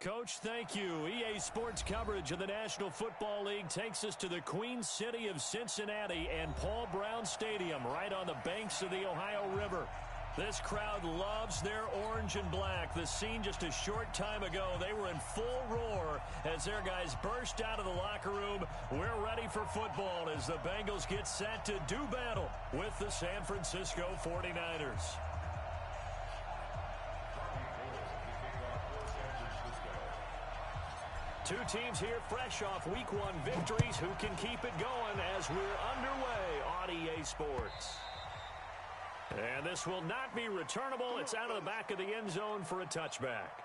Coach, thank you. EA Sports coverage of the National Football League takes us to the Queen City of Cincinnati and Paul Brown Stadium right on the banks of the Ohio River. This crowd loves their orange and black. The scene just a short time ago, they were in full roar as their guys burst out of the locker room. We're ready for football as the Bengals get set to do battle with the San Francisco 49ers. Two teams here fresh off Week 1 victories. Who can keep it going as we're underway on EA Sports? And this will not be returnable. It's out of the back of the end zone for a touchback.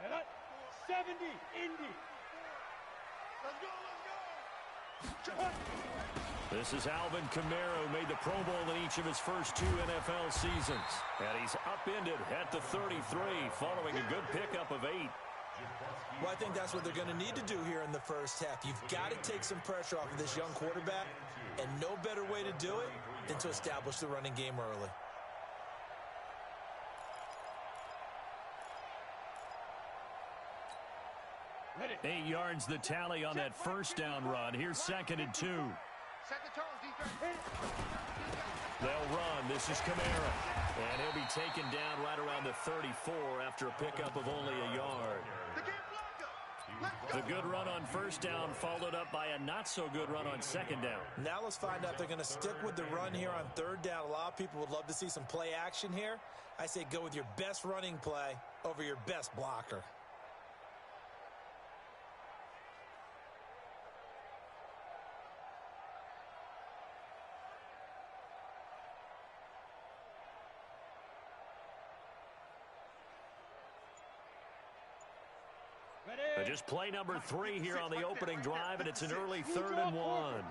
Set up. 70, Indy. Let's go. This is Alvin Kamara, who made the Pro Bowl in each of his first 2 NFL seasons. And he's upended at the 33 following a good pickup of 8. Well, I think that's what they're going to need to do here in the first half. You've got to take some pressure off of this young quarterback, and no better way to do it than to establish the running game early. Ready. 8 yards the tally on that first down run. Here's 2nd and 2. Set the tones, defense. They'll run. This is Kamara. And he'll be taken down right around the 34 after a pickup of only a yard. The game blocker. Let's go. The good run on first down followed up by a not-so-good run on second down. Now let's find out if they're going to stick with the run here on third down. A lot of people would love to see some play action here. I say go with your best running play over your best blocker. Just play number 3 here on the opening drive, and it's an early 3rd and 1.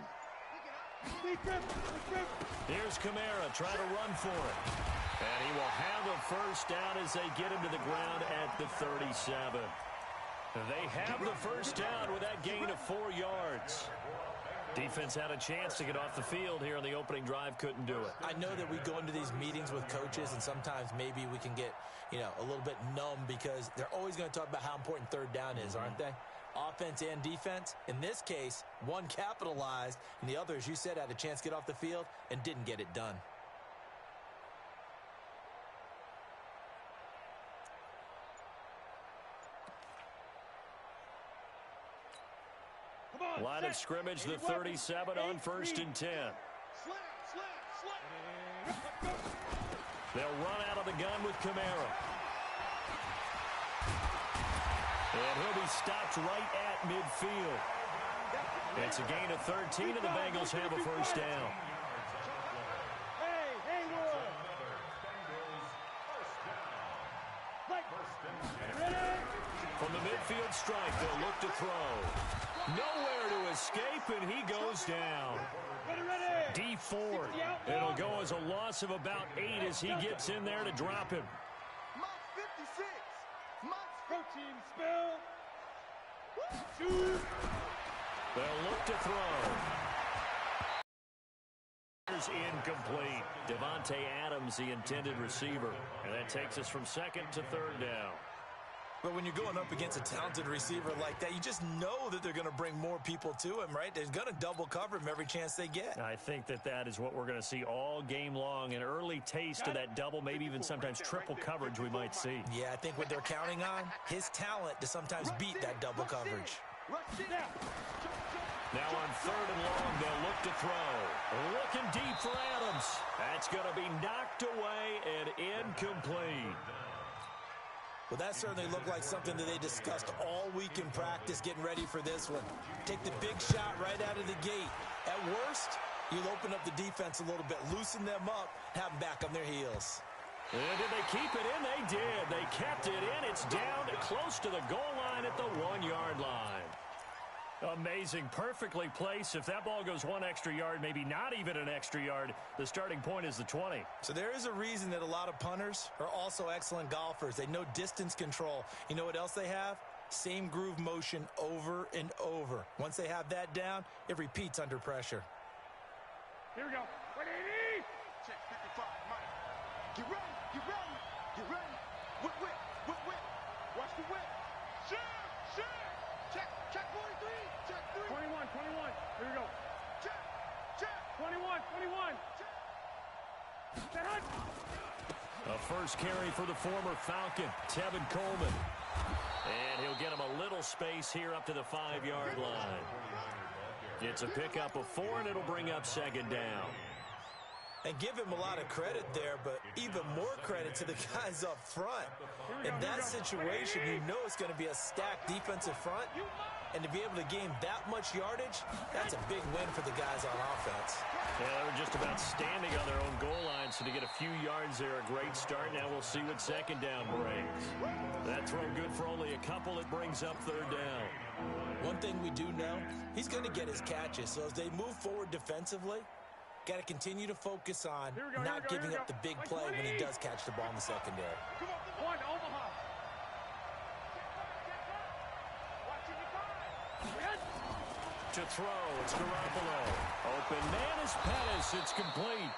Here's Kamara trying to run for it. And he will have a first down as they get him to the ground at the 37. They have the first down with that gain of 4 yards. Defense had a chance to get off the field here on the opening drive, couldn't do it. I know that we go into these meetings with coaches, and sometimes maybe we can get, a little bit numb because they're always going to talk about how important third down is, aren't they? Offense and defense. In this case, one capitalized, and the other, as you said, had a chance to get off the field and didn't get it done. Line of scrimmage, the 37 on 1st and 10. They'll run out of the gun with Kamara. And he'll be stopped right at midfield. It's a gain of 13, and the Bengals have a first down. From the midfield strike, they'll look to throw. Nowhere to escape, and he goes down. D Ford. It'll go as a loss of about 8 as he gets in there to drop him. Month 56. Month Protein spill. They'll look to throw. Incomplete. Devontae Adams, the intended receiver. And that takes us from 2nd to 3rd down. But when you're going up against a talented receiver like that, you just know that they're going to bring more people to him, right? They're going to double cover him every chance they get. I think that is what we're going to see all game long. An early taste of that double, maybe even sometimes triple coverage we might see. Yeah, I think what they're counting on, his talent to sometimes beat that double coverage. Now on 3rd and long, they'll look to throw. Looking deep for Adams. That's going to be knocked away and incomplete. Well, that certainly looked like something that they discussed all week in practice, getting ready for this one. Take the big shot right out of the gate. At worst, you'll open up the defense a little bit, loosen them up, have them back on their heels. And did they keep it in? They did. They kept it in. It's down close to the goal line at the 1-yard line. Amazing. Perfectly placed. If that ball goes one extra yard, maybe not even an extra yard, the starting point is the 20. So there is a reason that a lot of punters are also excellent golfers. They know distance control. You know what else they have? Same groove motion over and over. Once they have that down, it repeats under pressure. Here we go. 180. Check 55, Mike. Get ready, get ready, get ready. Whip, whip, whip, whip. Watch the whip. Shoot, shoot. Check 43, check 3. 21, 21. Here we go. Check, check. 21, 21. Check. A first carry for the former Falcon, Tevin Coleman. And he'll get him a little space here up to the 5-yard line. It's a pickup of 4, and it'll bring up second down. And give him a lot of credit there, but even more credit to the guys up front. In that situation, you know it's going to be a stacked defensive front. And to be able to gain that much yardage, that's a big win for the guys on offense. Yeah, they were just about standing on their own goal line, so to get a few yards there, a great start. Now we'll see what second down brings. That throw good for only a couple. It brings up third down. One thing we do know, he's going to get his catches. So as they move forward defensively, got to continue to focus on not giving up the big play when he does catch the ball in the secondary. One, Omaha. To throw, it's Garoppolo. Open man is Pettis. It's complete.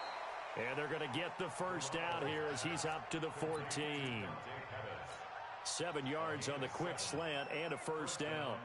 And they're going to get the first down here as he's up to the 14. 7 yards on the quick slant and a first down.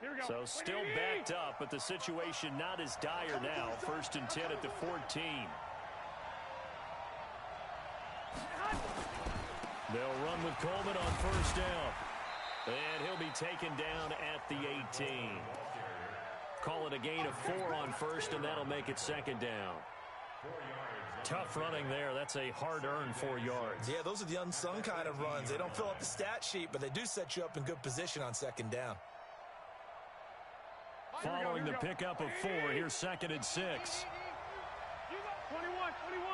Here we go. So still backed up, but the situation not as dire now. 1st and 10 at the 14. They'll run with Coleman on first down. And he'll be taken down at the 18. Call it a gain of 4 on first, and that'll make it second down. Tough running there. That's a hard-earned 4 yards. Yeah, those are the unsung kind of runs. They don't fill up the stat sheet, but they do set you up in good position on second down. Following the pickup of 4, here's 2nd and 6. 21, 21.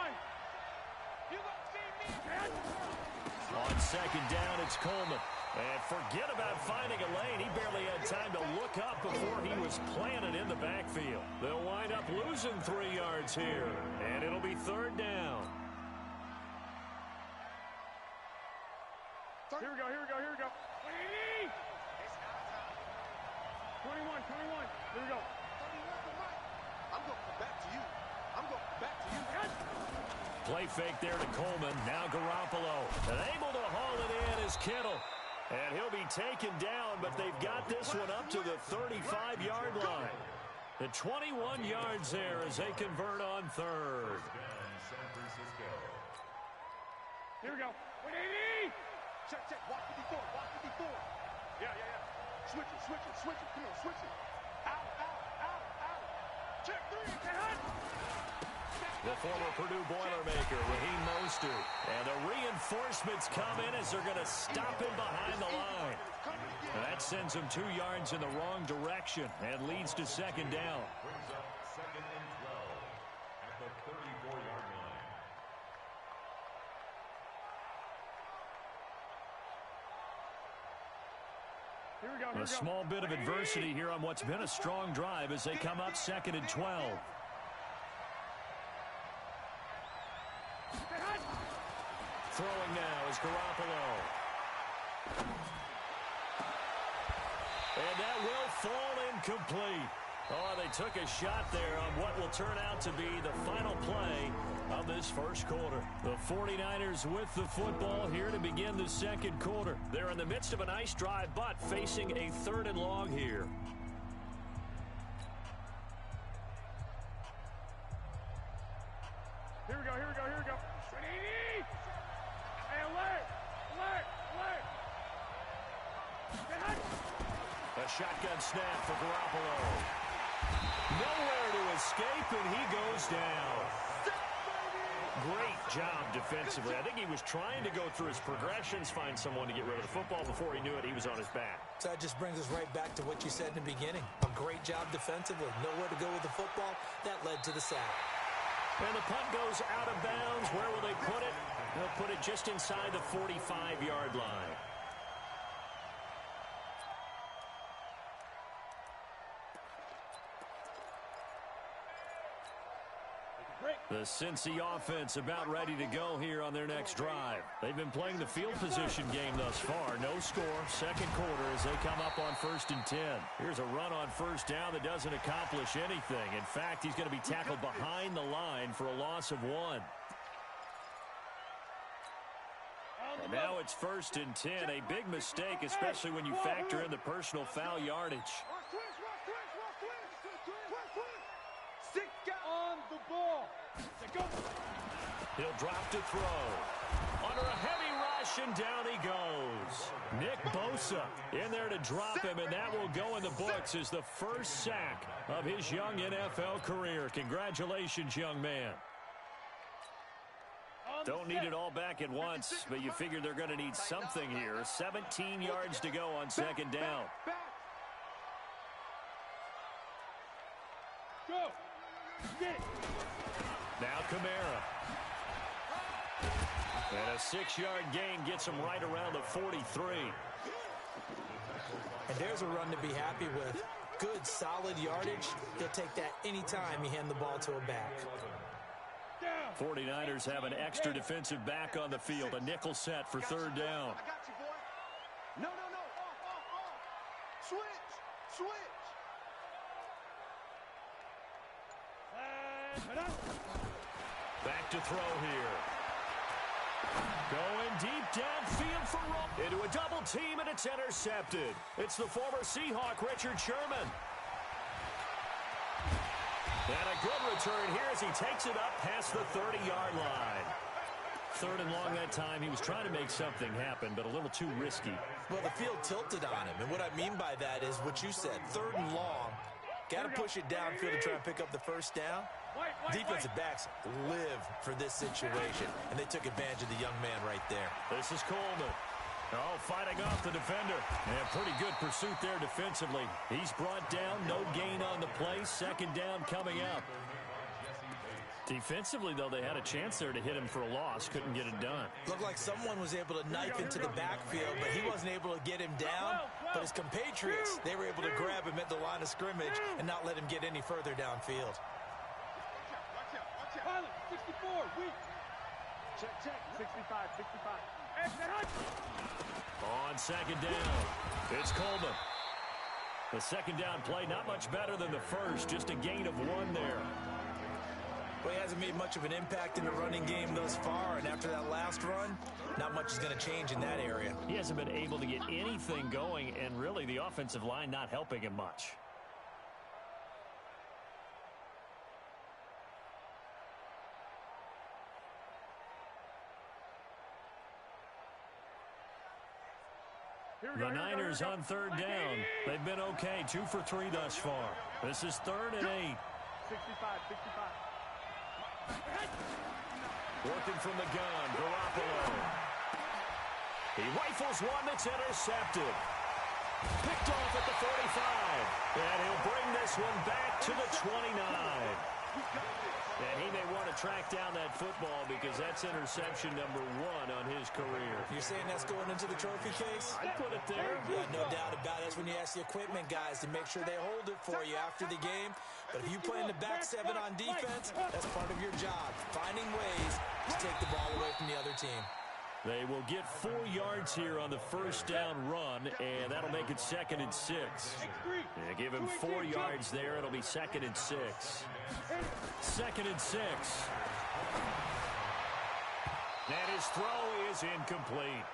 On second down, it's Coleman. And forget about finding a lane. He barely had time to look up before he was planted in the backfield. They'll wind up losing 3 yards here. And it'll be third down. Here we go, here we go, here we go. 21, 21. Here we go. I'm going back to you. I'm going back to you. Play fake there to Coleman. Now Garoppolo. And able to haul it in is Kittle. And he'll be taken down, but they've got this one up to the 35-yard line. The 21 yards there as they convert on third. Here we go. 180. Check, check. Watch 54. Watch 54. Yeah, yeah, yeah. Switch it, switch it, switch it. Come on, switch it. Out, out, out, out. Check 3. The former Purdue Boilermaker, Raheem Mostert. And the reinforcements come in as they're going to stop him behind the line. That sends him 2 yards in the wrong direction and leads to second down. Brings up 2nd and 12 at the 34-yard line. Here we go, here we A go. small bit of adversity here on what's been a strong drive as they come up 2nd and 12. Throwing now is Garoppolo. And that will fall incomplete. Oh, they took a shot there on what will turn out to be the final play of this first quarter. The 49ers with the football here to begin the second quarter. They're in the midst of a nice drive, but facing a 3rd and long here. Here we go, here we go, here we go. Hey, alert! A shotgun snap for Garoppolo. Nowhere to escape, and he goes down. Great job defensively. I think he was trying to go through his progressions, find someone to get rid of the football. Before he knew it, he was on his back. So that just brings us right back to what you said in the beginning. A great job defensively. Nowhere to go with the football. That led to the sack. And the punt goes out of bounds. Where will they put it? They'll put it just inside the 45-yard line. The Cincy offense about ready to go here on their next drive. They've been playing the field position game thus far. No score, second quarter as they come up on 1st and 10. Here's a run on 1st down that doesn't accomplish anything. In fact, he's going to be tackled behind the line for a loss of 1. And now it's 1st and 10. A big mistake, especially when you factor in the personal foul yardage. On the ball. He'll drop to throw. Under a heavy rush, and down he goes. Nick Bosa in there to drop him, and that will go in the books as the first sack of his young NFL career. Congratulations, young man. Don't need it all back at once, but you figure they're going to need something here. 17 yards to go on 2nd down. Go. Now Kamara. And a 6-yard gain gets him right around the 43. And there's a run to be happy with. Good, solid yardage. He'll take that anytime you hand the ball to a back. 49ers have an extra defensive back on the field. A nickel set for 3rd down. I got you, boy. No. Switch. Back to throw here. Going deep downfield for Rowe. Into a double team, and it's intercepted. It's the former Seahawk, Richard Sherman. And a good return here as he takes it up past the 30-yard line. 3rd and long that time. He was trying to make something happen, but a little too risky. Well, the field tilted on him, and what I mean by that is what you said, 3rd and long. Got to push it downfield to try and pick up the 1st down. Defensive backs live for this situation, and they took advantage of the young man right there. This is Coleman. Oh, fighting off the defender. And pretty good pursuit there defensively. He's brought down, no gain on the play. 2nd down coming up. Defensively, though, they had a chance there to hit him for a loss. Couldn't get it done. Looked like someone was able to knife into the backfield, but he wasn't able to get him down. But his compatriots, they were able to grab him at the line of scrimmage and not let him get any further downfield. Pilot, 64, weak. Check, 65. On 2nd down, it's Coleman. The 2nd down play, not much better than the first, just a gain of 1 there. Well, he hasn't made much of an impact in the running game thus far, and after that last run, not much is going to change in that area. He hasn't been able to get anything going, and really the offensive line not helping him much. The Niners on 3rd down. They've been okay, 2 for 3 thus far. This is 3rd and 8. 65. Working from the gun, Garoppolo. He rifles one that's intercepted. Picked off at the 45. And he'll bring this one back to the 29. And he may want to track down that football because that's interception number 1 on his career. You're saying that's going into the trophy case? I'd put it there. Yeah, no doubt about it. That's when you ask the equipment guys to make sure they hold it for you after the game. But if you play in the back 7 on defense, that's part of your job. Finding ways to take the ball away from the other team. They will get 4 yards here on the first down run, and that'll make it 2nd and 6. Yeah, give him 4 yards there. It'll be 2nd and 6. 2nd and 6. And his throw is incomplete.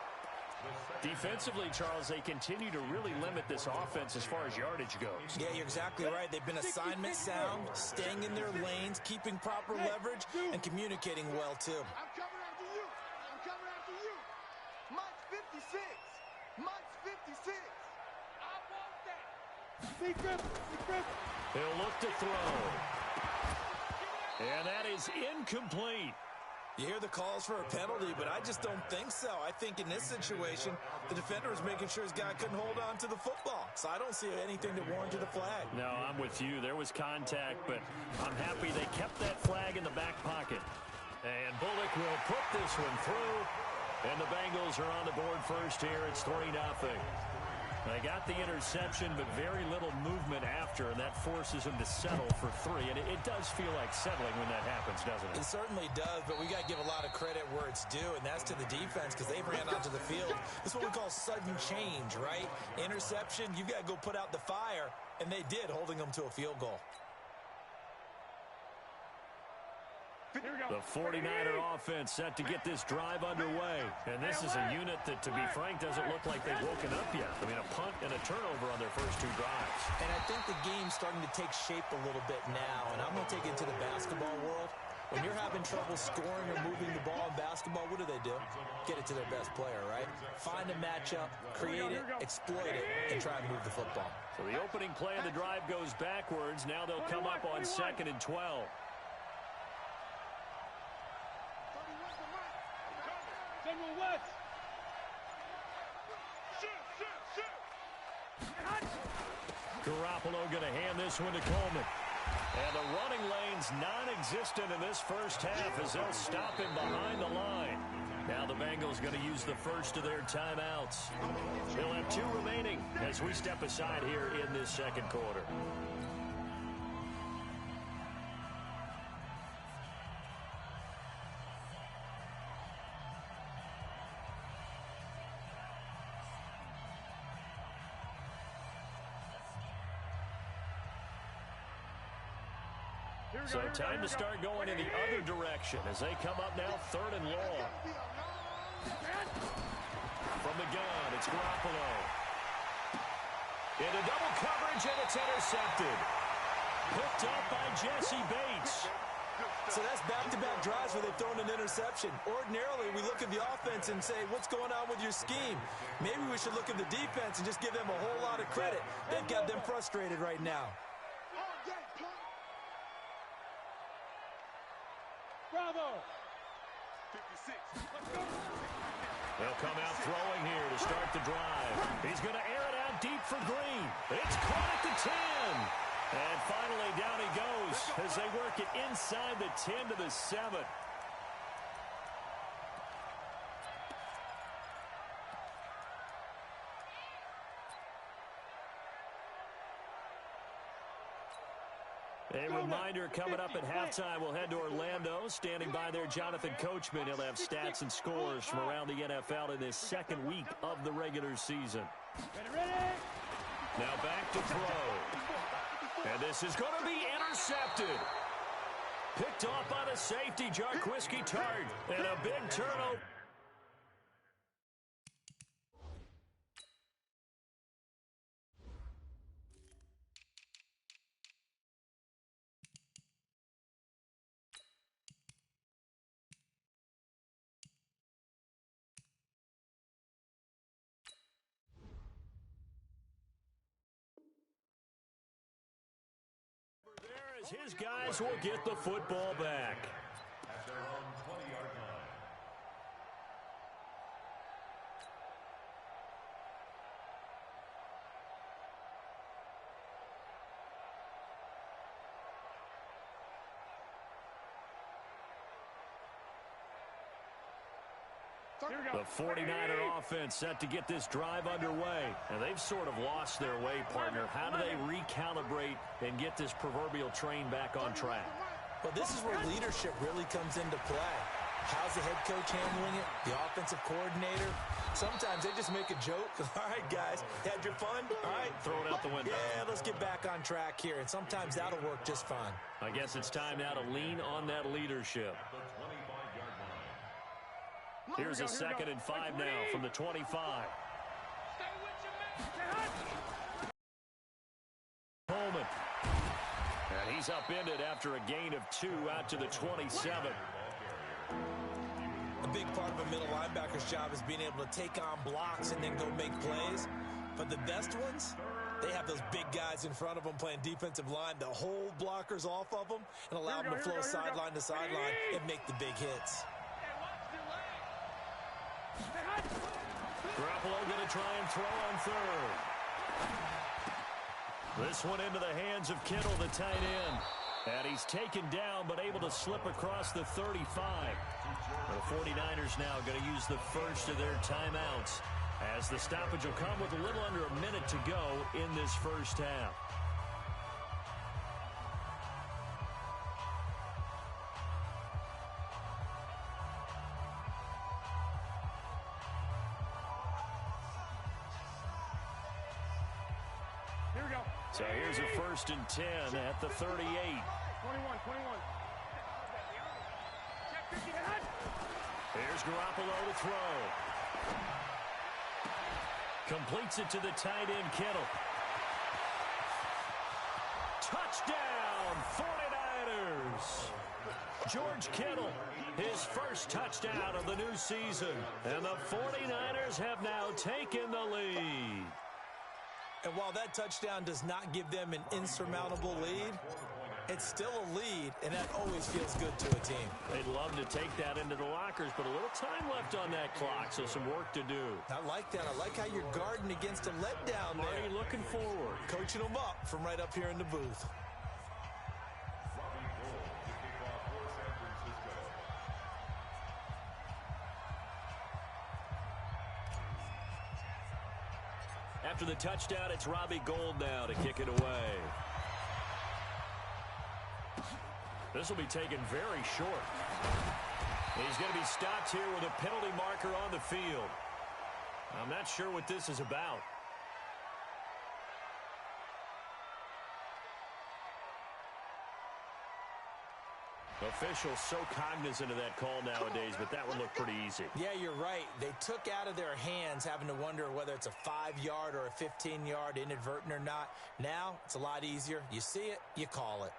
Defensively, Charles, they continue to really limit this offense as far as yardage goes. Yeah, you're exactly right. They've been assignment sound, staying in their lanes, keeping proper leverage, and communicating well, too. I'm coming after you. I'm coming after you. Mike's 56. Mike's 56. I want that. Defense. He'll look to throw. And that is incomplete. You hear the calls for a penalty, but I just don't think so. I think in this situation, the defender was making sure his guy couldn't hold on to the football. So I don't see anything to warrant a flag. No, I'm with you. There was contact, but I'm happy they kept that flag in the back pocket. And Bullock will put this one through. And the Bengals are on the board first here. It's 3-0. They got the interception, but very little movement after, and that forces them to settle for 3. And it does feel like settling when that happens, doesn't it? It certainly does, but we got to give a lot of credit where it's due, and that's to the defense because they ran onto the field. This is what we call sudden change, right? Interception, you got to go put out the fire, and they did, holding them to a field goal. The 49er offense set to get this drive underway. And this is a unit that, to be frank, doesn't look like they've woken up yet. I mean, a punt and a turnover on their first 2 drives. And I think the game's starting to take shape a little bit now. And I'm going to take it to the basketball world. When you're having trouble scoring or moving the ball in basketball, what do? Get it to their best player, right? Find a matchup, create it, exploit it, and try and move the football. So the opening play of the drive goes backwards. Now they'll come up on 2nd and 12. General West. Garoppolo going to hand this one to Coleman. And the running lane's non-existent in this first half as they'll stop him behind the line. Now the Bengals going to use the first of their timeouts. They'll have 2 remaining as we step aside here in this second quarter. So time to start going in the other direction as they come up now 3rd and long. From the gun, it's Garoppolo. Into double coverage, and it's intercepted. Picked up by Jesse Bates. So that's back-to-back drives where they've thrown an interception. Ordinarily, we look at the offense and say, what's going on with your scheme? Maybe we should look at the defense and just give them a whole lot of credit. They've got them frustrated right now. Bravo. 56. They'll come out throwing here to start the drive. He's going to air it out deep for Green. It's caught at the 10. And finally down he goes as they work it inside the 10 to the 7. A reminder coming up at halftime, we'll head to Orlando. Standing by there, Jonathan Coachman. He'll have stats and scores from around the NFL in this second week of the regular season. Now back to throw. And this is going to be intercepted. Picked off by the safety, Jarquiski Tart. And a big turnover. His guys will get the football back. At their own 20-yard line. The 49er offense set to get this drive underway. And they've sort of lost their way, partner. How do they recalibrate and get this proverbial train back on track? Well, this is where leadership really comes into play. How's the head coach handling it? The offensive coordinator? Sometimes they just make a joke. All right, guys, had your fun? All right. Throw it out the window. Yeah, let's get back on track here, and sometimes that'll work just fine. I guess it's time now to lean on that leadership. Here's a 2nd and 5 now from the 25. Coleman. And he's upended after a gain of 2 out to the 27. A big part of a middle linebacker's job is being able to take on blocks and then go make plays. But the best ones, they have those big guys in front of them playing defensive line to hold blockers off of them and allow them to flow sideline to sideline and make the big hits. Garoppolo going to try and throw on 3rd. This one into the hands of Kittle, the tight end. And he's taken down, but able to slip across the 35. The 49ers now going to use the first of their timeouts, as the stoppage will come with a little under a minute to go in this first half. Here we go. So here's a 1st and 10 at the 38. 21. Here's Garoppolo to throw. Completes it to the tight end, Kittle. Touchdown, 49ers! George Kittle, his first touchdown of the new season. And the 49ers have now taken the lead. And while that touchdown does not give them an insurmountable lead, it's still a lead, and that always feels good to a team. They'd love to take that into the lockers, but a little time left on that clock, so some work to do. I like that. I like how you're guarding against a letdown there. Already looking forward. Coaching them up from right up here in the booth. After the touchdown, it's Robbie Gould now to kick it away. This will be taken very short. He's going to be stopped here with a penalty marker on the field. I'm not sure what this is about. Officials so cognizant of that call nowadays, but that one looked pretty easy. Yeah, you're right. They took out of their hands having to wonder whether it's a 5-yard or a 15-yard inadvertent or not. Now, it's a lot easier. You see it, you call it.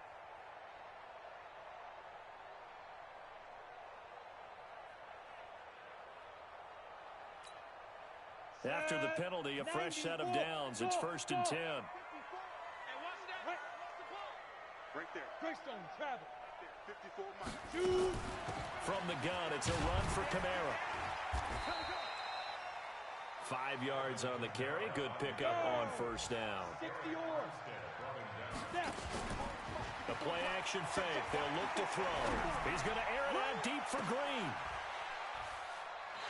After the penalty, a fresh set of downs. It's 1st and 10. Right there. Greystone, travel. 54 miles. Shoot! From the gun, it's a run for Kamara. 5 yards on the carry. Good pickup on 1st down. 60 yards. Step. The play action fake. They'll look to throw. He's going to air it out deep for Green.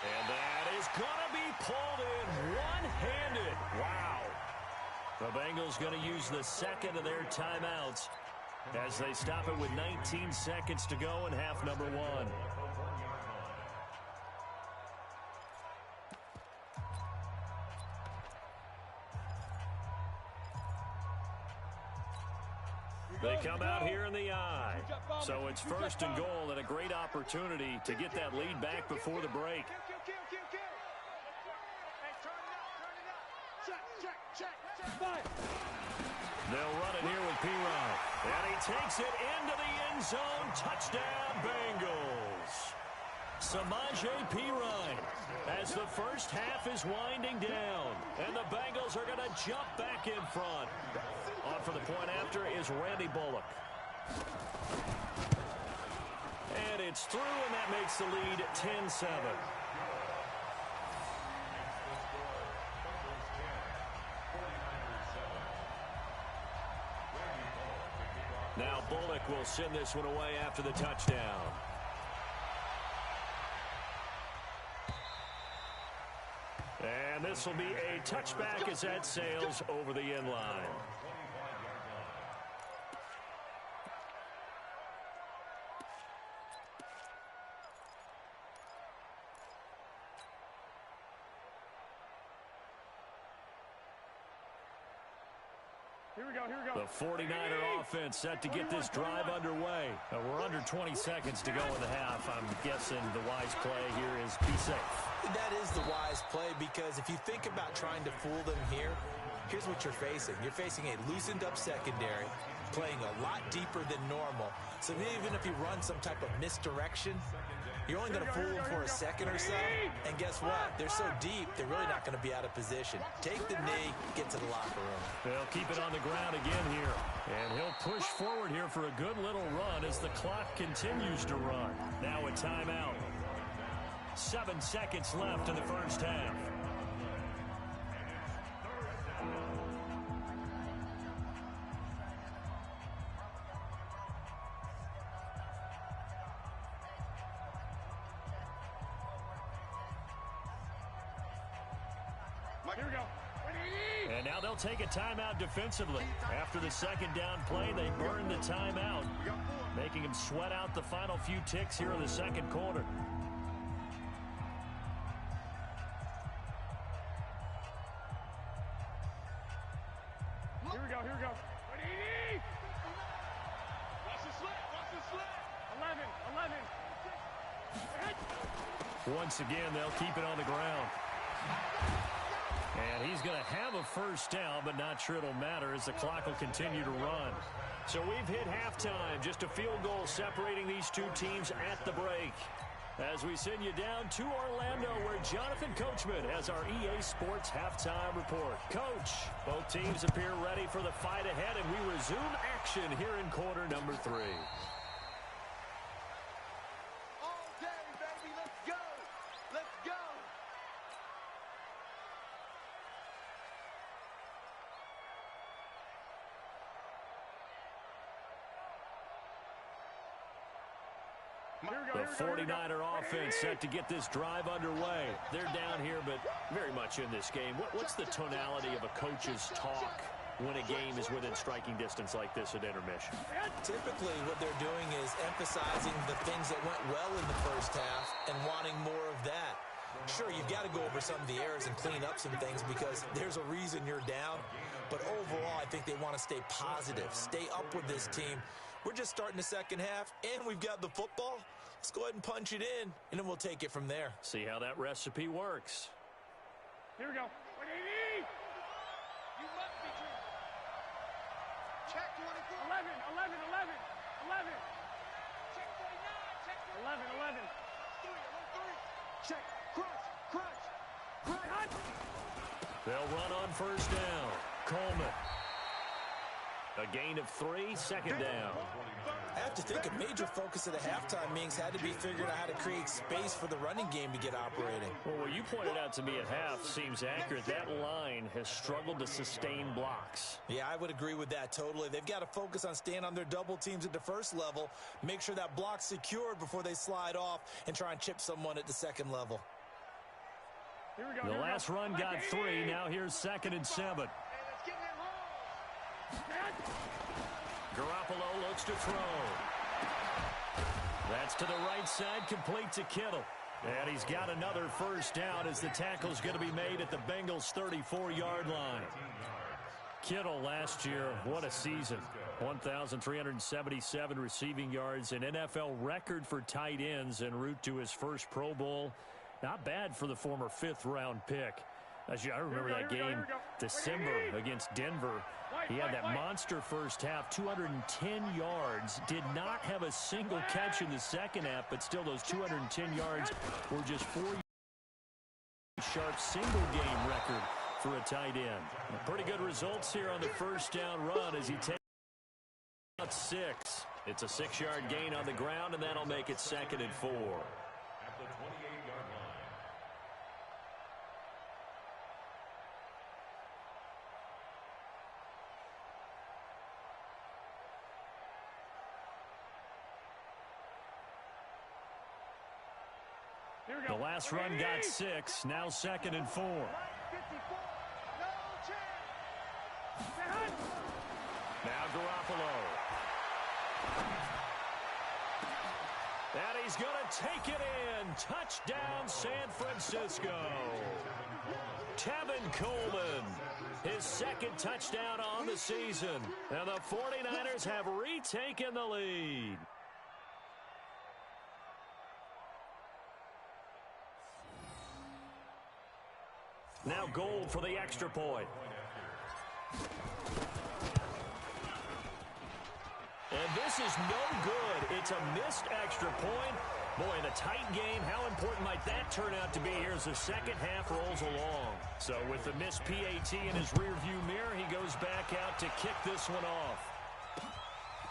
And that is going to be pulled in one-handed. Wow. The Bengals going to use the second of their timeouts as they stop it with 19 seconds to go in half number 1. They come out here in the eye. So it's 1st and goal and a great opportunity to get that lead back before the break. They'll run it here with P-Rod. And he takes it into the end zone. Touchdown, Bengals. Samaje P-Rod as the first half is winding down. And the Bengals are going to jump back in front. On for the point after is Randy Bullock. And it's through, and that makes the lead 10-7. Now Bullock will send this one away after the touchdown. And this will be a touchback as that sails over the end line. Here we go, here we go. The 49er offense set to get this drive underway. We're under 20 seconds to go in the half. I'm guessing the wise play here is be safe. That is the wise play, because if you think about trying to fool them here, here's what you're facing. You're facing a loosened up secondary, playing a lot deeper than normal. So even if you run some type of misdirection, you're only going to fool them for a second or so. And guess what? They're so deep, they're really not going to be out of position. Take the knee, get to the locker room. They'll keep it on the ground again here. And he'll push forward here for a good little run as the clock continues to run. Now a timeout. 7 seconds left in the first half. Here we go. And now they'll take a timeout defensively. After the second down play, they burn the timeout, making him sweat out the final few ticks here in the second quarter. Here we go, here we go. Watch the slant, watch the slant. 11. Once again, they'll keep it on the ground. And he's going to have a first down, but not sure it'll matter as the clock will continue to run. So we've hit halftime. Just a field goal separating these two teams at the break. As we send you down to Orlando, where Jonathan Coachman has our EA Sports halftime report. Coach, both teams appear ready for the fight ahead, and we resume action here in quarter number 3. All day, baby. Let's go. Let's go. The 49er offense set to get this drive underway. They're down here, but very much in this game. What's the tonality of a coach's talk when a game is within striking distance like this at intermission? Typically, what they're doing is emphasizing the things that went well in the first half and wanting more of that. Sure, you've got to go over some of the errors and clean up some things because there's a reason you're down. But overall, I think they want to stay positive, stay up with this team. We're just starting the second half, and we've got the football. Let's go ahead and punch it in, and then we'll take it from there. See how that recipe works. Here we go. You must be true. Check 24. 11. Check 49. Check 11. 3. Check. Crunch. They'll run on first down. Coleman. A gain of 3, second down. I have to think a major focus of the halftime meetings had to be figuring out how to create space for the running game to get operating. Well, what you pointed out to me at half seems accurate. That line has struggled to sustain blocks. Yeah, I would agree with that totally. They've got to focus on staying on their double teams at the first level, make sure that block's secured before they slide off and try and chip someone at the second level. Here we go. The last run got 3. Now here's 2nd and 7. Hey, let's get that home. Garoppolo looks to throw. That's to the right side, complete to Kittle. And he's got another first down as the tackle's going to be made at the Bengals' 34-yard line. Kittle last year, what a season. 1,377 receiving yards, an NFL record for tight ends en route to his first Pro Bowl. Not bad for the former 5th-round pick. I remember that game, December against Denver. He had that monster first half, 210 yards. Did not have a single catch in the second half, but still those 210 yards were just 4 sharp single-game record for a tight end. Pretty good results here on the first down run as he takes out 6. It's a 6-yard gain on the ground, and that'll make it 2nd and 4. At the 28-yard line. The last run got 6. Now 2nd and 4. 54. No chance. Now Garoppolo. And he's going to take it in. Touchdown, San Francisco. Tevin Coleman, his second touchdown on the season. And the 49ers have retaken the lead. Now Gold for the extra point. And this is no good. It's a missed extra point. Boy, in a tight game, how important might that turn out to be here as the second half rolls along? So with the missed PAT in his rearview mirror, he goes back out to kick this one off.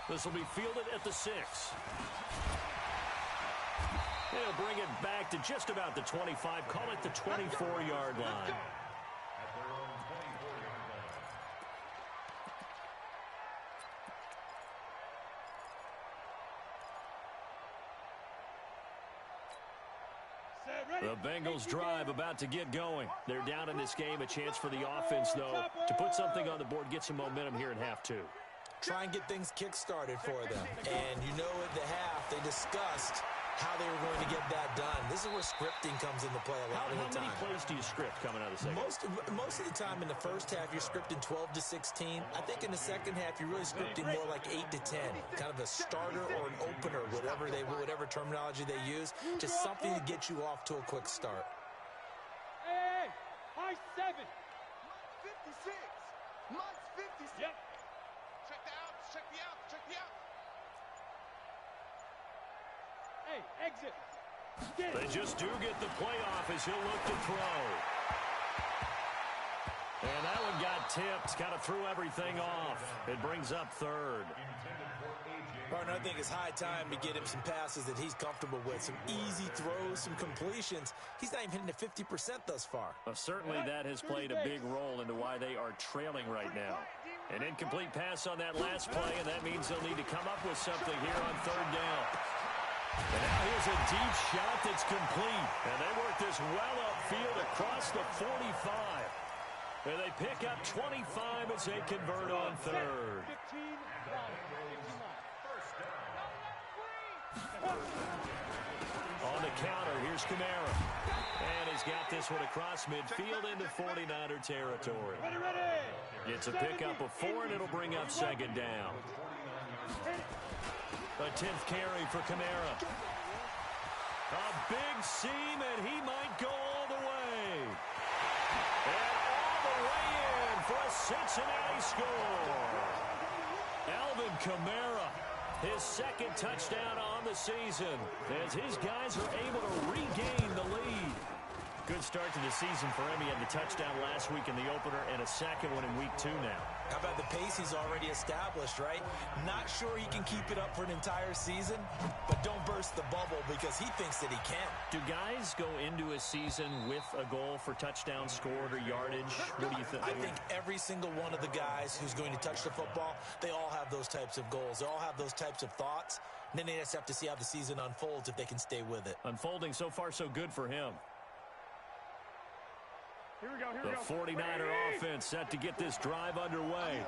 This will be fielded at the 6. He'll bring it back to just about the 25. Call it the 24-yard line. The Bengals drive about to get going. They're down in this game. A chance for the offense, though, to put something on the board, get some momentum here in half 2. Try and get things kick-started for them. And you know at the half, they discussed how they were going to get that done. This is where scripting comes into play a lot of the time. How many plays do you script coming out of the second? Most of the time in the first half, you're scripting 12 to 16. I think in the second half, you're really scripting more like 8 to 10. Kind of a starter or an opener, whatever terminology they use. Just something to get you off to a quick start. Hey, high 7. Mine's 56. Mine's 56. Yep. Check the out. Check the out. Check the out. Hey, exit. They just do get the playoff as he'll look to throw. And that one got tipped. Kind of threw everything off. It brings up 3rd. Partner, I think it's high time to get him some passes that he's comfortable with. Some easy throws, some completions. He's not even hitting the 50% thus far. Well, certainly that has played a big role into why they are trailing right now. An incomplete pass on that last play, and that means they'll need to come up with something here on 3rd down. And now here's a deep shot that's complete. And they work this well upfield across the 45. And they pick up 25 as they convert on 3rd. On the counter, here's Kamara. And he's got this one across midfield into 49er territory. Gets a pickup of 4, and it'll bring up 2nd down. A 10th carry for Kamara. A big seam, and he might go all the way. And all the way in for a Cincinnati score. Alvin Kamara, his 2nd touchdown on the season, as his guys are able to regain the lead. Good start to the season for him. He had the touchdown last week in the opener and a second one in week 2 now. How about the pace he's already established, right? Not sure he can keep it up for an entire season, but don't burst the bubble because he thinks that he can. Do guys go into a season with a goal for touchdown scored or yardage? What do you think? I think every single one of the guys who's going to touch the football, they all have those types of goals. They all have those types of thoughts. And then they just have to see how the season unfolds if they can stay with it. Unfolding so far so good for him. Here we go, The 49er offense set to get this drive underway.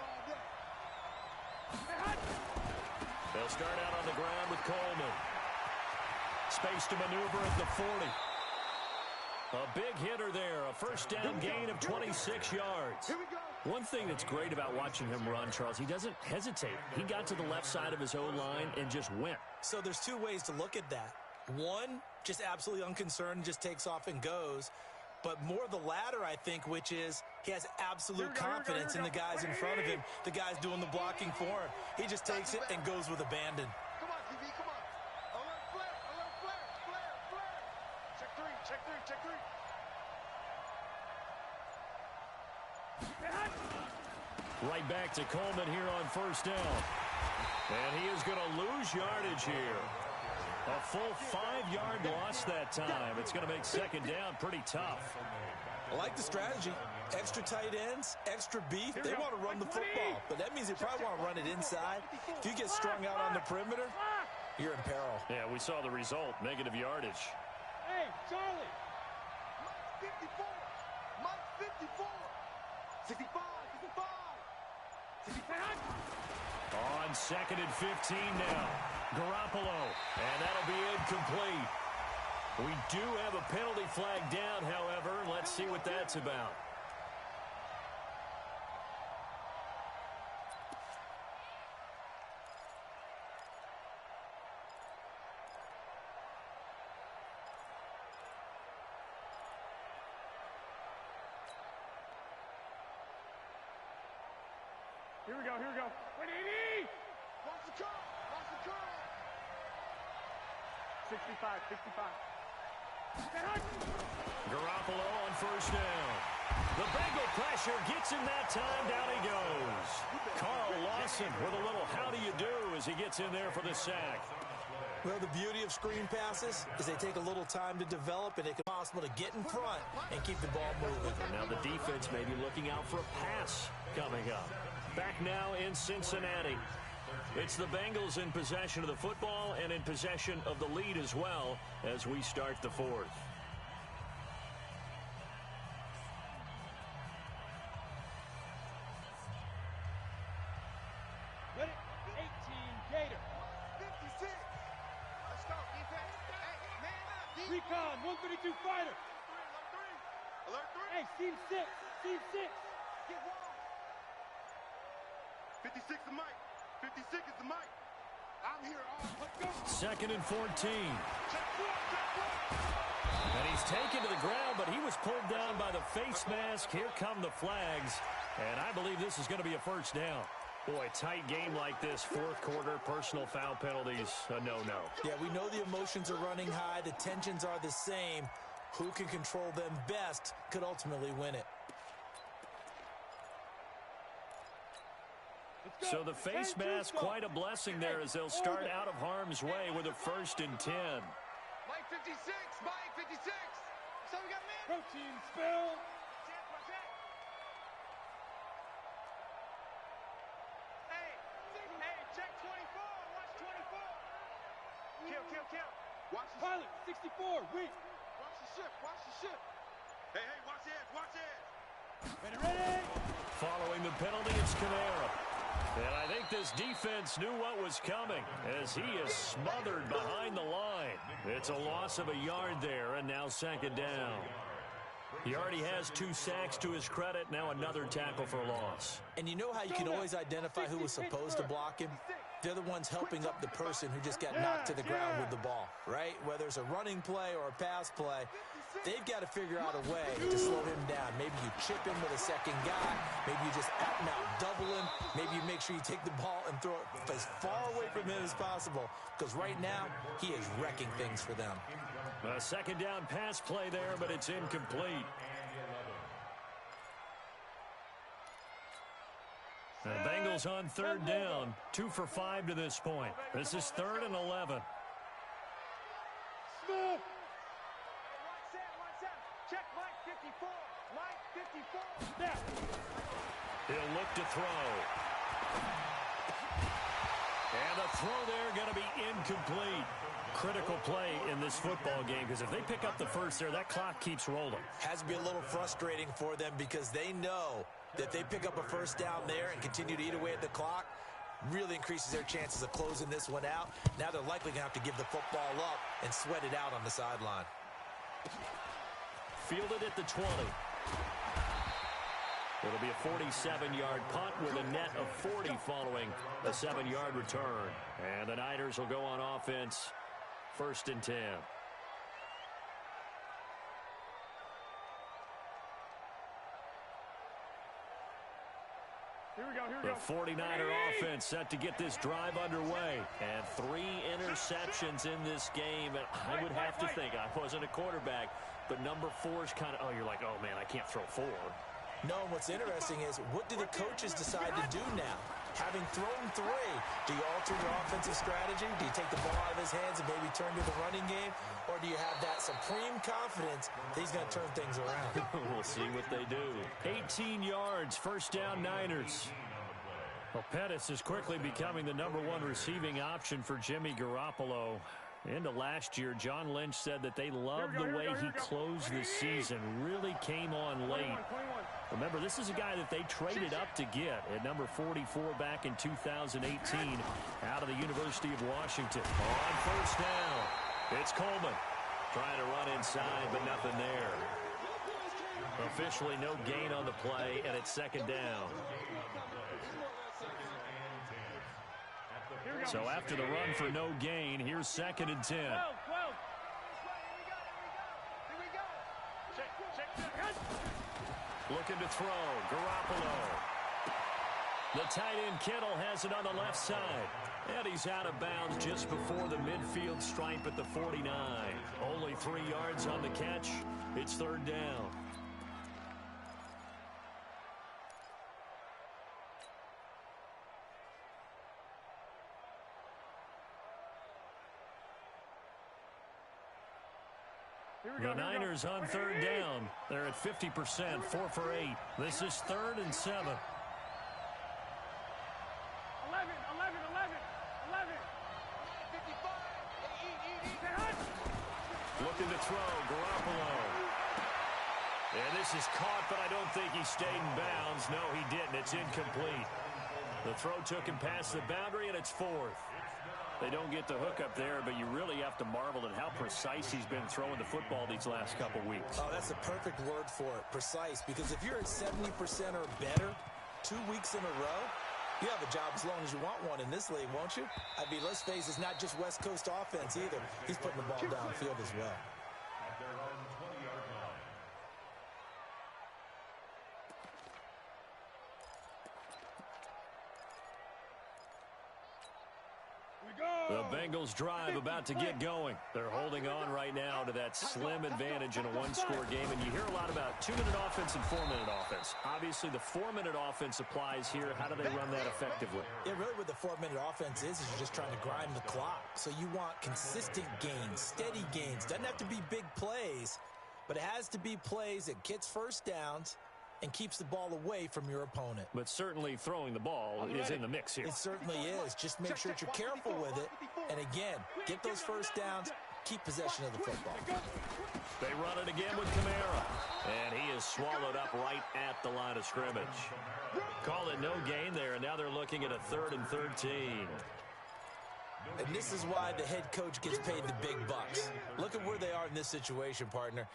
They'll start out on the ground with Coleman. Space to maneuver at the 40. A big hitter there, a first down gain of 26 yards. One thing that's great about watching him run, Charles, he doesn't hesitate. He got to the left side of his O-line and just went. So there's 2 ways to look at that. One, just absolutely unconcerned, just takes off and goes. But more the latter, I think, which is he has absolute confidence in the guys in front of him, the guys doing the blocking for him. He just takes it and goes with abandon. Come on, TV, come on. Alert flare, flare. Check 3, check 3, check 3. Right back to Coleman here on 1st down. And he is going to lose yardage here. A full 5-yard loss that time. It's going to make 2nd down pretty tough. I like the strategy. Extra tight ends, extra beef. They want to run the football, but that means they probably want to run it inside. If you get strung out on the perimeter, you're in peril. Yeah, we saw the result. Negative yardage. Hey, Charlie. Mine's 54. Mine's 54. 65, 65. 65. On 2nd and 15 now. Garoppolo, and that'll be incomplete. We do have a penalty flag down, however. Let's see what that's about. Here we go. Wait, 80! Watch the curl. Watch the curl. 65. Garoppolo on first down. The Bengal pressure gets him that time. Down he goes. Carl Lawson with a little how do you do as he gets in there for the sack. Well, the beauty of screen passes is they take a little time to develop, and it's possible to get in front and keep the ball moving. Now the defense may be looking out for a pass coming up. Back now in Cincinnati. It's the Bengals in possession of the football and in possession of the lead as well as we start the fourth. Ready? 18 Gator. 56. Let's go, defense. Hey, man up. Recon, 132 fighter. Alert 3. Hey, team 6. Get wall. 56 is Mike. 56 is the Mike. I'm here. Let's go. 2nd and 14. Check one. And he's taken to the ground, but he was pulled down by the face mask. Here come the flags. And I believe this is going to be a first down. Boy, tight game like this, fourth quarter, personal foul penalties, a no-no. Yeah, we know the emotions are running high. The tensions are the same. Who can control them best could ultimately win it. So the face mask, quite a blessing there as they'll start out of harm's way with a 1st and 10. Mike 56. Mike 56. So we got man. Protein spill. Hey, check 24. Watch 24. Kill. Watch the Pilot, 64. Weak. Watch the ship. Hey, watch it. Ready. Following the penalty, it's Kamara. And I think this defense knew what was coming as he is smothered behind the line. It's a loss of a yard there, and now 2nd down. He already has 2 sacks to his credit. Now another tackle for loss. And you know how you can always identify who was supposed to block him? They're the ones helping up the person who just got knocked to the ground with the ball, right? Whether it's a running play or a pass play, they've got to figure out a way to slow him down. Maybe you chip him with a second guy. Maybe you just out and out double him. Maybe you make sure you take the ball and throw it as far away from him as possible, because right now he is wrecking things for them. A 2nd down pass play there, but it's incomplete. The Bengals on 3rd down, 2 for 5 to this point. This is 3rd and 11. Smith. Watch out. Check Mike 54. Mike 54. Snap. He'll look to throw. And the throw there going to be incomplete. Critical play in this football game, because if they pick up the first there, that clock keeps rolling. Has to be a little frustrating for them because they know that if they pick up a first down there and continue to eat away at the clock, really increases their chances of closing this one out. Now they're likely going to have to give the football up and sweat it out on the sideline. Fielded at the 20. It'll be a 47-yard punt with a net of 40 following a 7-yard return. And the Niners will go on offense, 1st and 10. Here we go. The 49er offense set to get this drive underway. And 3 interceptions in this game. And I would have to think, I wasn't a quarterback, but number 4 is kind of, you're like, oh, man, I can't throw 4. No, and what's interesting is, what do the coaches decide to do now? Having thrown 3, do you alter your offensive strategy? Do you take the ball out of his hands and maybe turn to the running game? Or do you have that supreme confidence that he's going to turn things around? We'll see what they do. 18 yards, 1st down Niners. Well, Pettis is quickly becoming the number 1 receiving option for Jimmy Garoppolo. Into last year, John Lynch said that they loved the way he closed the season, really came on late. Remember, this is a guy that they traded up to get at number 44 back in 2018 out of the University of Washington. On 1st down, it's Coleman trying to run inside, but nothing there. Officially no gain on the play, and it's 2nd down. So after the run for no gain, here's 2nd and 10. Looking to throw. Garoppolo. The tight end Kittle has it on the left side. And he's out of bounds just before the midfield stripe at the 49. Only 3 yards on the catch. It's third down. The Niners on third down. They're at 50%, 4 for 8. This is 3rd and 7. 11. Looking to throw, Garoppolo. And this is caught, but I don't think he stayed in bounds. No, he didn't. It's incomplete. The throw took him past the boundary, and it's 4th. They don't get the hook up there, but you really have to marvel at how precise he's been throwing the football these last couple weeks. Oh, that's the perfect word for it, precise. Because if you're at 70% or better 2 weeks in a row, you have a job as long as you want one in this league, won't you? I mean, let's face it, it's not just West Coast offense either. He's putting the ball downfield as well. At their own 20-yard line. The Bengals drive about to get going. They're holding on right now to that slim advantage in a one-score game. And you hear a lot about 2-minute offense and 4-minute offense. Obviously, the 4-minute offense applies here. How do they run that effectively? Yeah, really what the 4-minute offense is you're just trying to grind the clock. So you want consistent gains, steady gains. Doesn't have to be big plays, but it has to be plays that gets first downs and keeps the ball away from your opponent. But certainly throwing the ball is in the mix here. It certainly is. Just make sure that you're careful with it. And again, get those first downs, keep possession of the football. They run it again with Kamara. And he is swallowed up right at the line of scrimmage. Call it no gain there, and now they're looking at a 3rd and 13. And this is why the head coach gets paid the big bucks. Look at where they are in this situation, partner.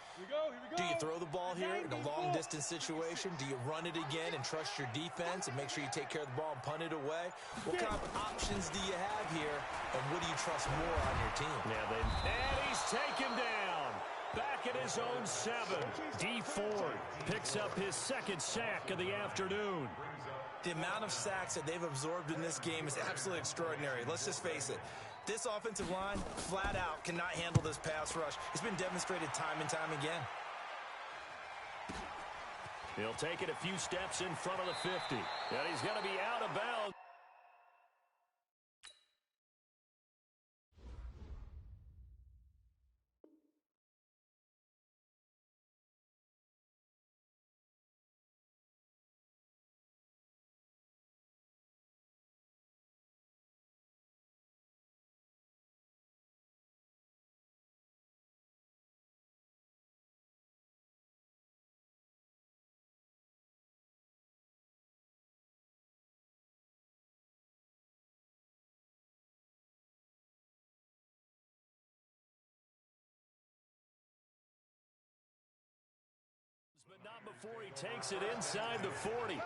Do you throw the ball here in a long-distance situation? Do you run it again and trust your defense and make sure you take care of the ball and punt it away? What kind of options do you have here, and what do you trust more on your team? And he's taken down. Back at his own 7. D Ford picks up his 2nd sack of the afternoon. The amount of sacks that they've absorbed in this game is absolutely extraordinary. Let's just face it. This offensive line, flat out, cannot handle this pass rush. It's been demonstrated time and time again. He'll take it a few steps in front of the 50. And he's going to be out of bounds. But not before he takes it inside the 40. 36-yard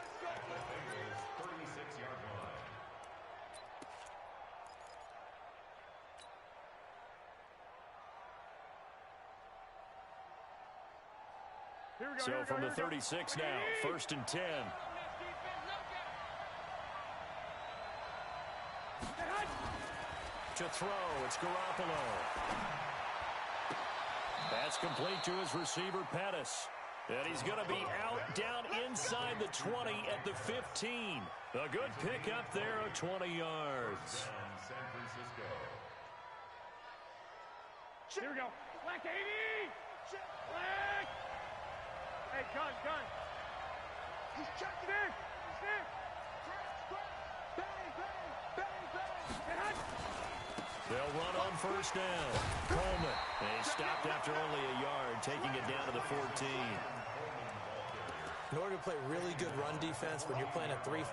line. So from the 36 now, 1st and 10. To throw, it's Garoppolo. That's complete to his receiver, Pettis. And he's going to be out down inside the 20 at the 15. A good pickup there of 20 yards. San Francisco. Here we go. Black 80! Black! Hey, gun. He's checking in. He's there. Bang. They'll run on 1st down. Coleman. And he stopped after only a yard, taking it down to the 14. In order to play really good run defense when you're playing a 3-4,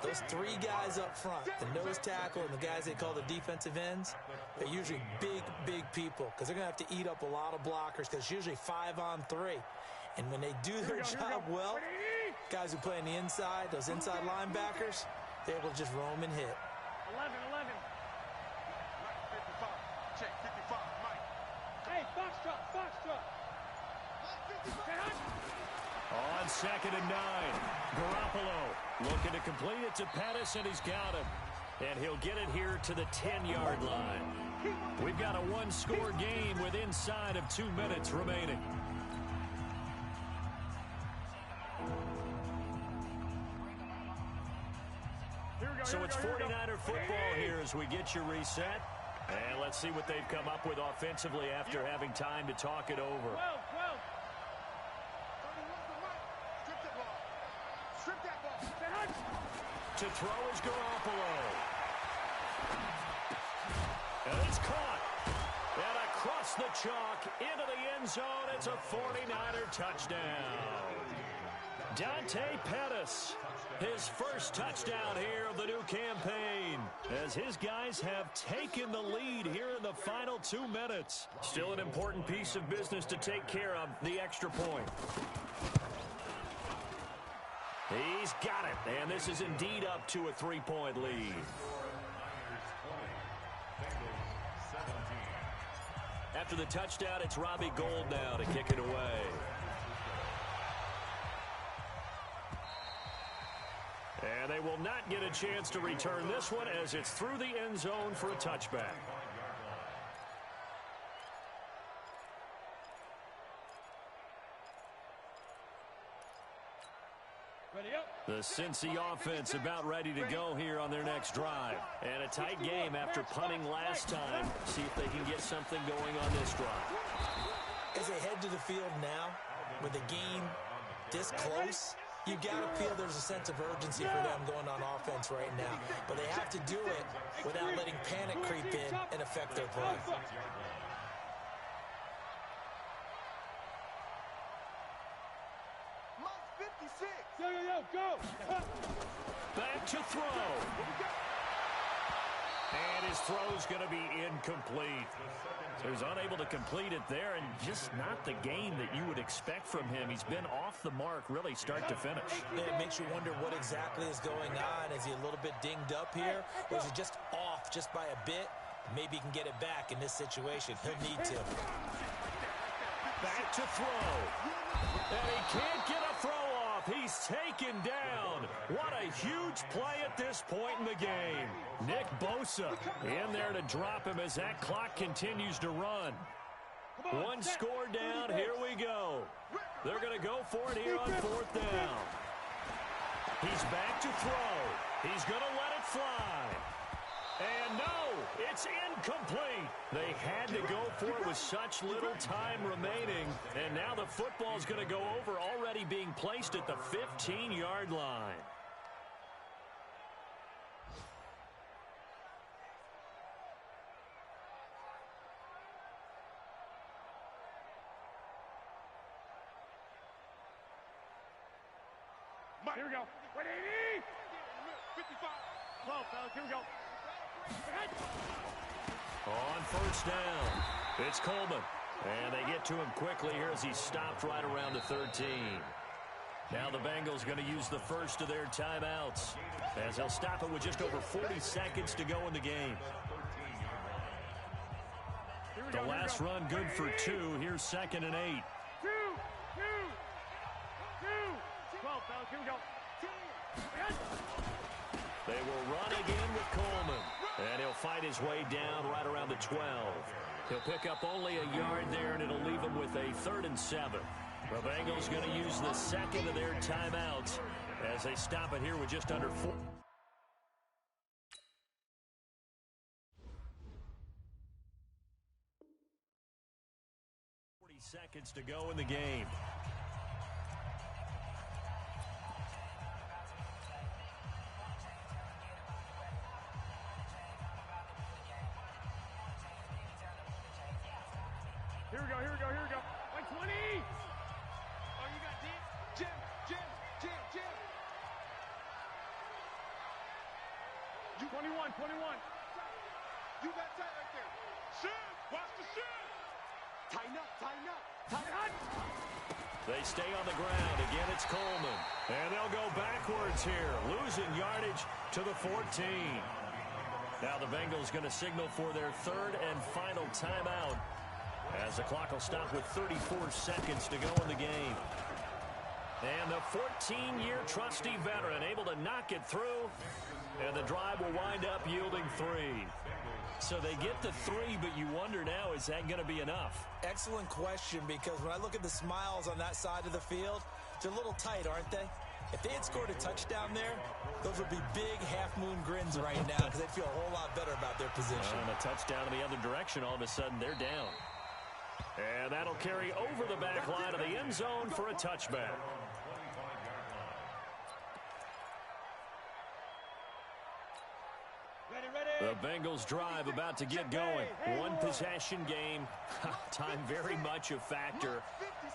those 3 guys up front, the nose tackle and the guys they call the defensive ends, they're usually big people because they're going to have to eat up a lot of blockers because it's usually 5 on 3. And when they do their job well, guys who play on the inside, those inside linebackers, they're able to just roam and hit. 11. Check 55, Mike. Hey, Foxtrot. On 2nd and 9, Garoppolo Looking to complete it to Pettis, and he's got him. And he'll get it here to the 10-yard line. We've got a one-score game with inside of 2 minutes remaining. So it's 49er football here as we get you reset. And let's see what they've come up with offensively after having time to talk it over. To throw is Garoppolo. And it's caught. And across the chalk into the end zone. It's a 49er touchdown. Dante Pettis, his first touchdown here of the new campaign, as his guys have taken the lead here in the final 2 minutes. Still an important piece of business to take care of, the extra point. He's got it, and this is indeed up to a 3-point lead. After the touchdown, it's Robbie Gould now to kick it away. And they will not get a chance to return this one as it's through the end zone for a touchback. The Cincy offense about ready to go here on their next drive. And a tight game after punting last time. See if they can get something going on this drive. As they head to the field now, with the game this close, you got to feel there's a sense of urgency for them going on offense right now. But they have to do it without letting panic creep in and affect their play. Go! Back to throw. And his throw's going to be incomplete. So he's unable to complete it there, and just not the game that you would expect from him. He's been off the mark really start to finish. It makes you wonder what exactly is going on. Is he a little bit dinged up here, or is he just off just by a bit? Maybe he can get it back in this situation. He'll need to. Back to throw. And he can't get a throw off. He's taken down. What a huge play at this point in the game. Nick Bosa in there to drop him as that clock continues to run. One score down. Here we go. They're going to go for it here on 4th down. He's back to throw. He's going to let it fly. And no, it's incomplete. They had to go for it with such little time remaining. And now the football's going to go over, already being placed at the 15-yard line. Here we go. 180. 55. 12, fellas. Here we go. On 1st down, it's Coleman. And they get to him quickly here as he's stopped right around the 13. Now the Bengals going to use the first of their timeouts, as they'll stop it with just over 40 seconds to go in the game. The last run good for 2. Here's 2nd and 8. 2. 12, fellas. Here we go. They will run again with Coleman. And he'll fight his way down right around the 12. He'll pick up only a yard there, and it'll leave him with a 3rd and 7. The Bengals going to use the second of their timeouts as they stop it here with just under 4. 40 seconds to go in the game. Here we go. 120. Oh, you got Jim. You 21. You got tight right there. Shit. Watch the shit. Tighten up. They stay on the ground. Again, it's Coleman. And they'll go backwards here, losing yardage to the 14. Now the Bengals going to signal for their 3rd and final timeout, as the clock will stop with 34 seconds to go in the game. And the 14-year trusty veteran able to knock it through. And the drive will wind up yielding 3. So they get the 3, but you wonder now, is that going to be enough? Excellent question, because when I look at the smiles on that side of the field, they're a little tight, aren't they? If they had scored a touchdown there, those would be big half-moon grins right now because they'd feel a whole lot better about their position. And a touchdown in the other direction, all of a sudden they're down. And that'll carry over the back line of the end zone for a touchback. The Bengals drive about to get going. One possession game. Time very much a factor.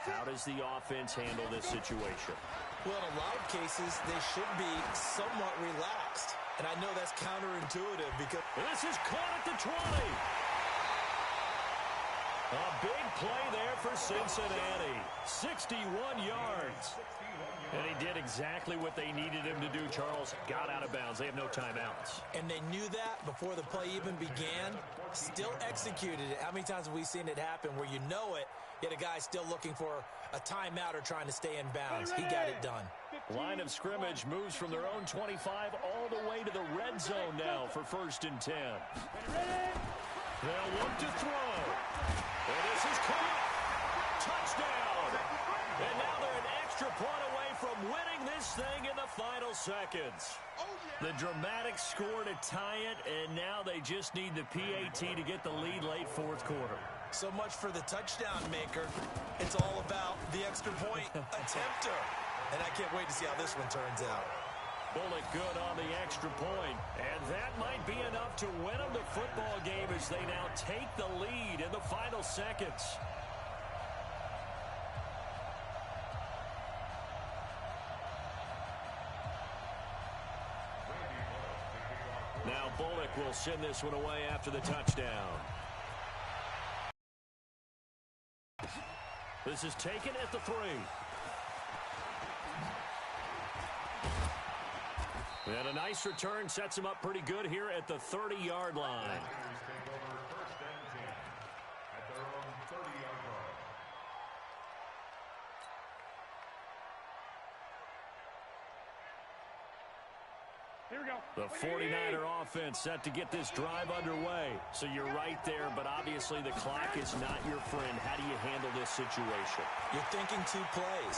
How does the offense handle this situation? Well, in a lot of cases, they should be somewhat relaxed. And I know that's counterintuitive because... This is caught at the 20. A big play there for Cincinnati. 61 yards. And he did exactly what they needed him to do, Charles. Got out of bounds. They have no timeouts. And they knew that before the play even began. Still executed it. How many times have we seen it happen where you know it, yet a guy's still looking for a timeout or trying to stay in bounds? He got it done. Line of scrimmage moves from their own 25 all the way to the red zone now for 1st and 10. They'll look to throw. And this is caught. Touchdown. And now they're an extra point away from winning this thing in the final seconds. The dramatic score to tie it, and now they just need the PAT to get the lead late 4th quarter. So much for the touchdown maker. It's all about the extra point attempter. And I can't wait to see how this one turns out. Bullock good on the extra point. And that might be enough to win them the football game as they now take the lead in the final seconds. Now Bullock will send this one away after the touchdown. This is taken at the 3. And a nice return sets him up pretty good here at the 30-yard line. The 49er offense set to get this drive underway. So you're right there, but obviously the clock is not your friend. How do you handle this situation? You're thinking 2 plays.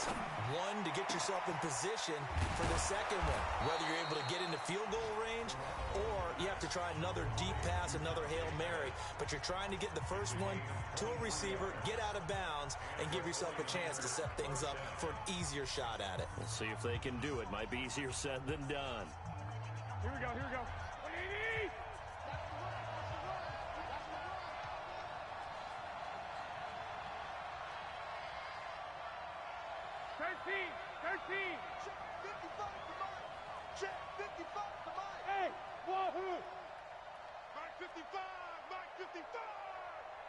One, to get yourself in position for the second one, whether you're able to get into field goal range or you have to try another deep pass, another Hail Mary. But you're trying to get the first one to a receiver, get out of bounds, and give yourself a chance to set things up for an easier shot at it. We'll see if they can do it. Might be easier said than done. Here we go, here we go. 180! 13! Check 55, come on. Check 55, come on. Hey, wahoo! Mark 55, Mark 55!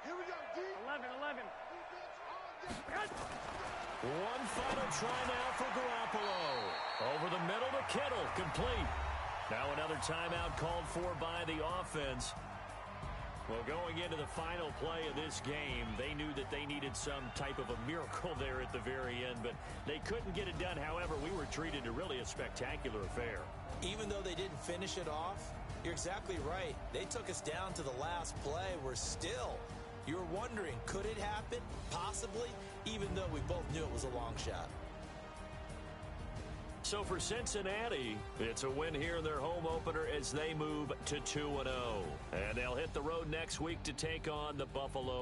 Here we go, D. 11. One final try now for Garoppolo. Over the middle to Kittle, complete. Now another timeout called for by the offense. Well, going into the final play of this game, they knew that they needed some type of a miracle there at the very end, but they couldn't get it done. However, we were treated to really a spectacular affair. Even though they didn't finish it off, you're exactly right. They took us down to the last play. We're still, you were wondering, could it happen? Possibly, even though we both knew it was a long shot. So for Cincinnati, it's a win here in their home opener as they move to 2-0. And they'll hit the road next week to take on the Buffalo